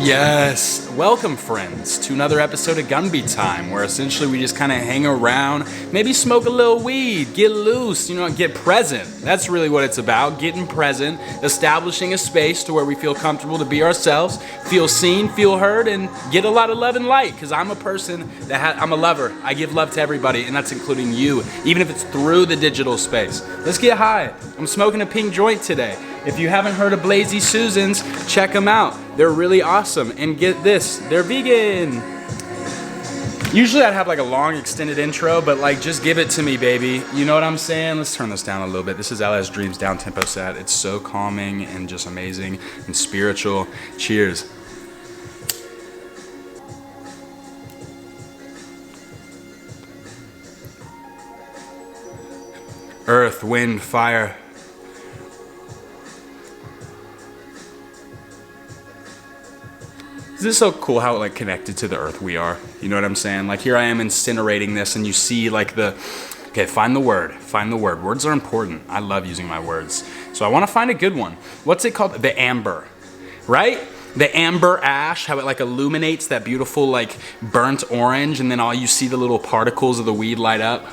Yes, welcome friends to another episode of Gumby Time, where essentially we just kind of hang around, maybe smoke a little weed, get loose, get present. That's really what it's about, getting present, establishing a space to where we feel comfortable to be ourselves, feel seen, feel heard, and get a lot of love and light, because I'm a person I'm a lover. I give love to everybody, and that's including you, even if it's through the digital space. Let's get high. I'm smoking a pink joint today. If you haven't heard of Blazy Susans, check them out. They're really awesome. And get this, they're vegan. Usually I'd have like a long extended intro, but like just give it to me, baby. You know what I'm saying? Let's turn this down a little bit. This is LS Dreams down tempo set. It's so calming and just amazing and spiritual. Cheers. Earth, wind, fire. This is so cool how like connected to the earth we are. You know what I'm saying? Like here I am incinerating this and you see like find the word. Words are important. I love using my words. So I want to find a good one. What's it called? The amber, right? The amber ash, how it like illuminates that beautiful like burnt orange and then all you see the little particles of the weed light up.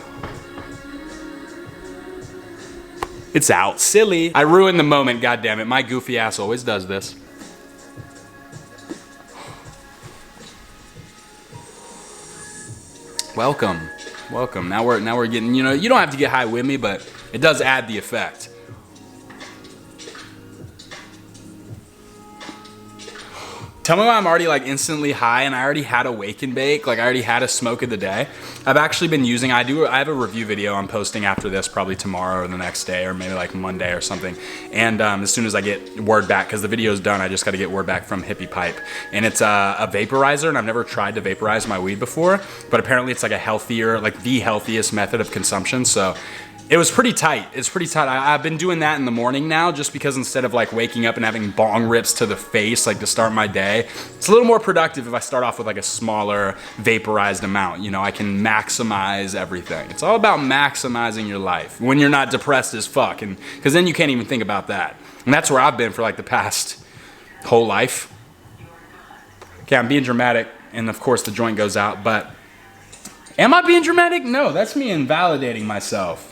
It's out. Silly. I ruined the moment, goddammit. My goofy ass always does this. Welcome. Now we're getting, you don't have to get high with me, but it does add the effect. Tell me why I'm already like instantly high and I already had a wake and bake, like I already had a smoke of the day. I've actually been using, I have a review video I'm posting after this, probably tomorrow or the next day or maybe like Monday or something. And as soon as I get word back, because the video's done, I just got to get word back from Hippie Pipe. And it's a vaporizer, and I've never tried to vaporize my weed before, but apparently it's like a healthier, like the healthiest method of consumption. So it was pretty tight. It's pretty tight. I've been doing that in the morning now just because instead of like waking up and having bong rips to the face like to start my day, it's a little more productive if I start off with like a smaller vaporized amount. I can maximize everything. It's all about maximizing your life when you're not depressed as fuck, and because then you can't even think about that. And that's where I've been for like the past whole life. Okay, I'm being dramatic, and of course the joint goes out, but am I being dramatic? No, that's me invalidating myself.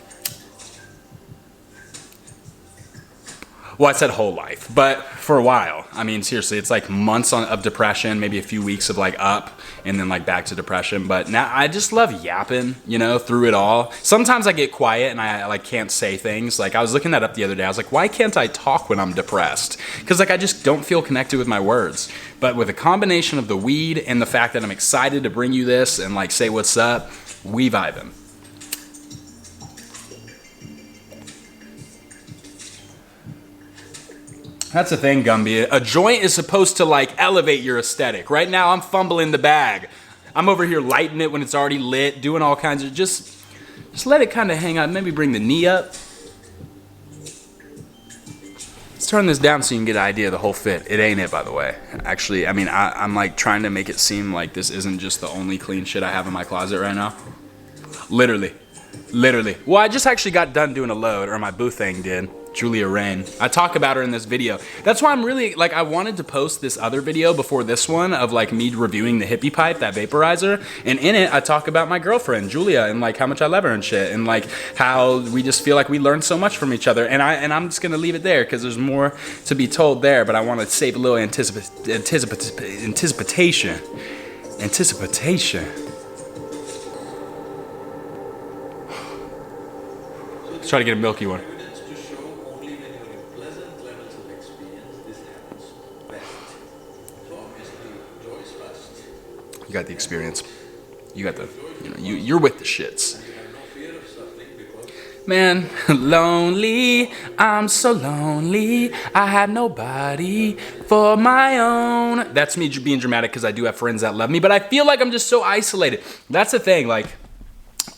Well, I said whole life, but for a while. I mean, seriously, it's like months of depression, maybe a few weeks of like up and then like back to depression. But now I just love yapping, through it all. Sometimes I get quiet and I like can't say things. Like I was looking that up the other day. I was like, why can't I talk when I'm depressed? Because like I just don't feel connected with my words. But with a combination of the weed and the fact that I'm excited to bring you this and like say what's up, we vibing. That's the thing, Gumby. A joint is supposed to like elevate your aesthetic. Right now, I'm fumbling the bag. I'm over here lighting it when it's already lit, doing all kinds of, just let it kind of hang out. Maybe bring the knee up. Let's turn this down so you can get an idea of the whole fit. It ain't it, by the way. Actually, I mean, I'm like trying to make it seem like this isn't just the only clean shit I have in my closet right now. Literally. Well, I just actually got done doing a load, or my boo thing did. Julia Rain. I talk about her in this video. That's why I'm really, like, I wanted to post this other video before this one of, like, me reviewing the Hippie Pipe, that vaporizer, and in it, I talk about my girlfriend, Julia, and, like, how much I love her and shit, and, like, how we just feel like we learn so much from each other, and I'm just gonna leave it there, because there's more to be told there, but I want to save a little anticipation. Let's try to get a milky one. You got the experience. You got the, you're with the shits. Man, lonely, I'm so lonely. I have nobody for my own. That's me being dramatic because I do have friends that love me, but I feel like I'm just so isolated. That's the thing, like,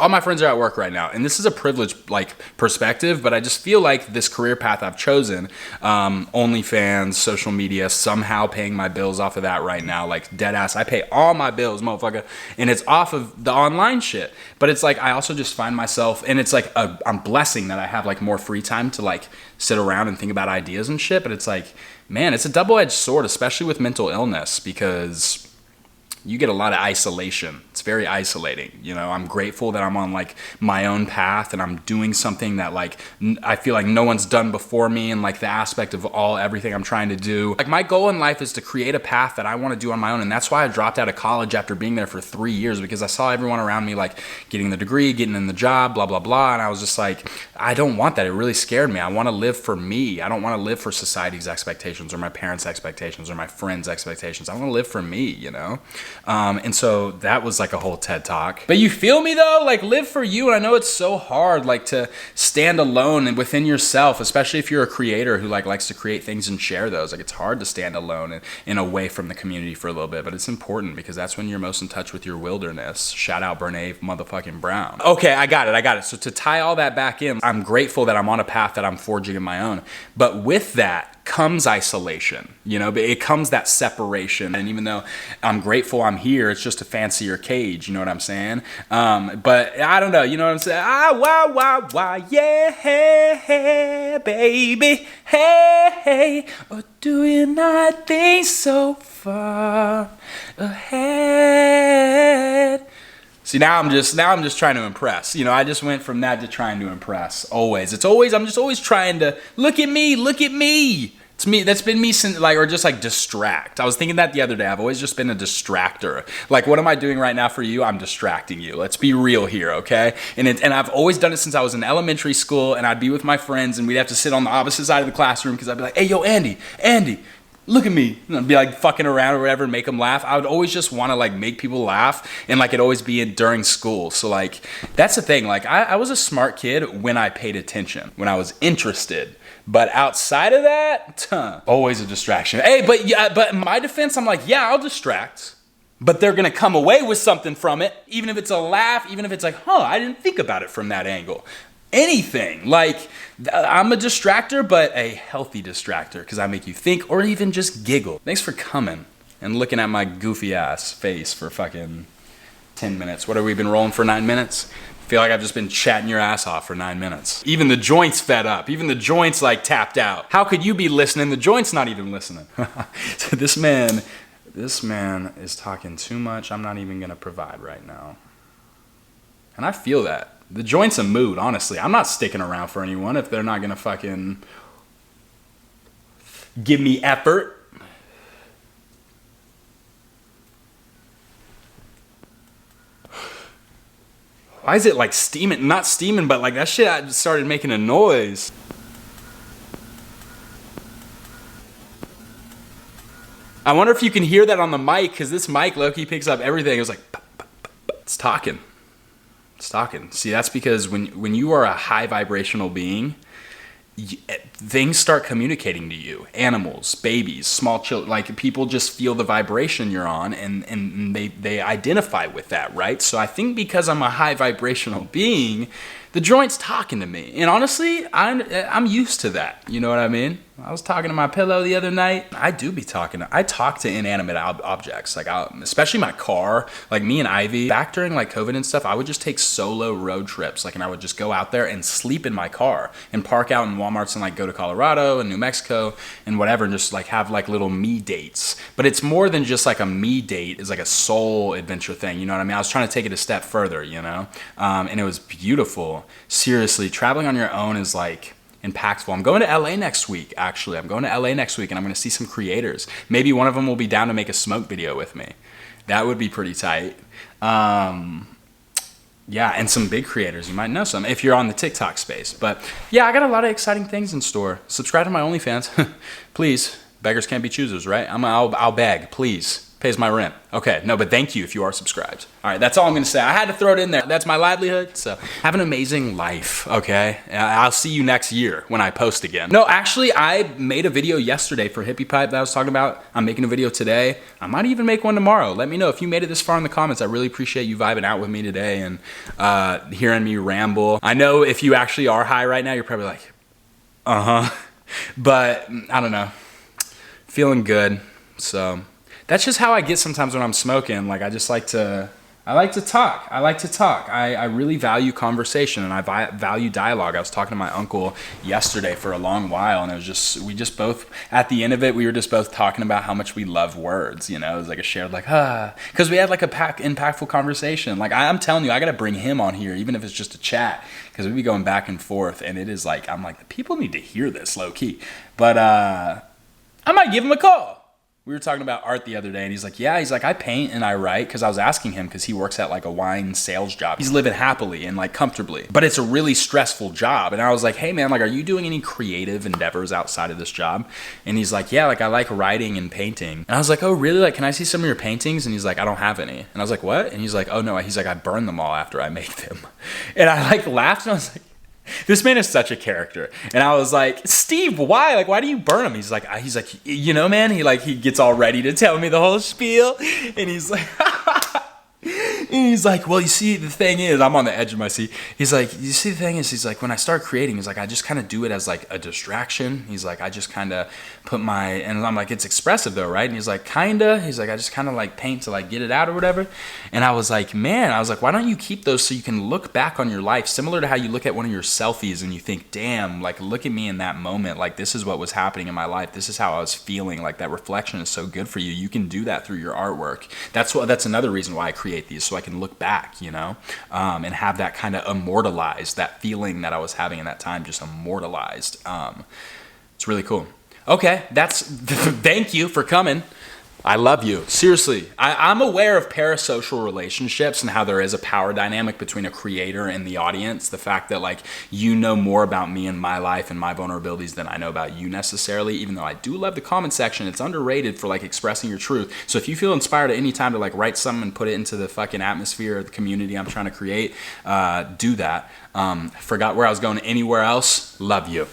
all my friends are at work right now, and this is a privileged like perspective, but I just feel like this career path I've chosen, OnlyFans, social media, somehow paying my bills off of that right now, like dead ass. I pay all my bills, motherfucker, and it's off of the online shit. But it's like I also just find myself, and it's like I'm blessing that I have like more free time to like sit around and think about ideas and shit. But it's like, man, it's a double-edged sword, especially with mental illness, because you get a lot of isolation. It's very isolating. You know, I'm grateful that I'm on like my own path and I'm doing something that like I feel like no one's done before me, and like the aspect of everything I'm trying to do. Like my goal in life is to create a path that I want to do on my own, and that's why I dropped out of college after being there for 3 years, because I saw everyone around me like getting the degree, getting in the job, blah blah blah, and I was just like, I don't want that. It really scared me. I want to live for me. I don't want to live for society's expectations or my parents' expectations or my friends' expectations. I want to live for me, you know? And so that was like a whole TED talk. But you feel me though? Like live for you. And I know it's so hard like to stand alone and within yourself, especially if you're a creator who like likes to create things and share those. Like it's hard to stand alone and away from the community for a little bit, but it's important because that's when you're most in touch with your wilderness. Shout out Brene motherfucking Brown. Okay, I got it. So to tie all that back in, I'm grateful that I'm on a path that I'm forging in my own. But with that comes isolation, you know, but it comes that separation. And even though I'm grateful I'm here, it's just a fancier cage, you know what I'm saying? But I don't know, you know what I'm saying? Why, yeah, baby, hey, or do you not think so far ahead? See, now I'm just trying to impress. You know, I just went from that to trying to impress. I'm just always trying to look at me. It's me. That's been me since like, or just like distract. I was thinking that the other day. I've always just been a distractor. Like, what am I doing right now for you? I'm distracting you. Let's be real here, okay? And I've always done it since I was in elementary school, and I'd be with my friends, and we'd have to sit on the opposite side of the classroom because I'd be like, hey, yo, Andy. Look at me, and I'd be like fucking around or whatever and make them laugh. I would always just want to like make people laugh, and like it'd always be during school. So like that's the thing. Like I was a smart kid when I paid attention, when I was interested. But outside of that, always a distraction. Hey, but in my defense, I'm like, yeah, I'll distract, but they're gonna come away with something from it, even if it's a laugh, even if it's like, I didn't think about it from that angle. Anything. Like, I'm a distractor, but a healthy distractor, because I make you think or even just giggle. Thanks for coming and looking at my goofy ass face for fucking 10 minutes. What have we been rolling for 9 minutes? I feel like I've just been chatting your ass off for 9 minutes. Even the joint's fed up. Even the joint's like tapped out. How could you be listening? The joint's not even listening. So this man is talking too much. I'm not even gonna provide right now. And I feel that. The joint's a mood, honestly. I'm not sticking around for anyone if they're not gonna fucking give me effort. Why is it like steaming? Not steaming, but like that shit started making a noise. I wonder if you can hear that on the mic, because this mic low-key picks up everything. It was like, it's talking. It's talking. See, that's because when you are a high vibrational being, things start communicating to you. Animals, babies, small children, like people just feel the vibration you're on, and they identify with that, right? So I think because I'm a high vibrational being, the joint's talking to me. And honestly, I'm used to that. You know what I mean? I was talking to my pillow the other night. I talk to inanimate objects, like especially my car. Like me and Ivy, back during like COVID and stuff, I would just take solo road trips. Like, and I would just go out there and sleep in my car and park out in Walmarts and like go to Colorado and New Mexico and whatever, and just like have like little me dates. But it's more than just like a me date. It's like a soul adventure thing. You know what I mean? I was trying to take it a step further, you know? And it was beautiful. Seriously, traveling on your own is like impactful. I'm going to LA next week, actually. I'm going to LA next week, and I'm going to see some creators. Maybe one of them will be down to make a smoke video with me. That would be pretty tight. Yeah, and some big creators. You might know some if you're on the TikTok space. But yeah, I got a lot of exciting things in store. Subscribe to my OnlyFans. Please. Beggars can't be choosers, right? I'll beg. Please. Pays my rent. Okay, no, but thank you if you are subscribed. All right, that's all I'm gonna say. I had to throw it in there. That's my livelihood, so have an amazing life, okay? I'll see you next year when I post again. No, actually, I made a video yesterday for Hippie Pipe that I was talking about. I'm making a video today. I might even make one tomorrow. Let me know if you made it this far in the comments. I really appreciate you vibing out with me today and hearing me ramble. I know if you actually are high right now, you're probably like, but I don't know, feeling good, so. That's just how I get sometimes when I'm smoking. Like I like to talk. I really value conversation and I value dialogue. I was talking to my uncle yesterday for a long while and it was just, we just both, at the end of it, we were just both talking about how much we love words, you know? It was like a shared like, because we had like a impactful conversation. Like I'm telling you, I got to bring him on here, even if it's just a chat, because we'd be going back and forth and it is like, I'm like, the people need to hear this low key. But I might give him a call. We were talking about art the other day and he's like, yeah, he's like, I paint and I write, because I was asking him because he works at like a wine sales job. He's living happily and like comfortably, but it's a really stressful job. And I was like, hey man, like, are you doing any creative endeavors outside of this job? And he's like, yeah, like I like writing and painting. And I was like, oh really? Like, can I see some of your paintings? And he's like, I don't have any. And I was like, what? And he's like, oh no, he's like, I burn them all after I make them. And I like laughed and I was like, this man is such a character. And I was like, Steve, why? Like, why do you burn him? He's like, you know, man, he gets all ready to tell me the whole spiel. And he's like, and he's like, well, you see, the thing is, I'm on the edge of my seat. He's like, you see, the thing is, he's like, when I start creating, he's like, I just kind of do it as like a distraction. He's like, I just kind of put and I'm like, it's expressive though, right? And he's like, kinda. He's like, I just kind of like paint to like get it out or whatever. And I was like, man, why don't you keep those so you can look back on your life, similar to how you look at one of your selfies and you think, damn, like, look at me in that moment. Like, this is what was happening in my life. This is how I was feeling. Like, that reflection is so good for you. You can do that through your artwork. That's another reason why I create these, so I can look back, you know, and have that kind of immortalized, that feeling that I was having in that time, just immortalized. It's really cool. Okay, thank you for coming. I love you. Seriously, I'm aware of parasocial relationships and how there is a power dynamic between a creator and the audience. The fact that like you know more about me and my life and my vulnerabilities than I know about you necessarily, even though I do love the comment section. It's underrated for like expressing your truth. So if you feel inspired at any time to like write something and put it into the fucking atmosphere of the community I'm trying to create, do that. Forgot where I was going. Anywhere else. Love you.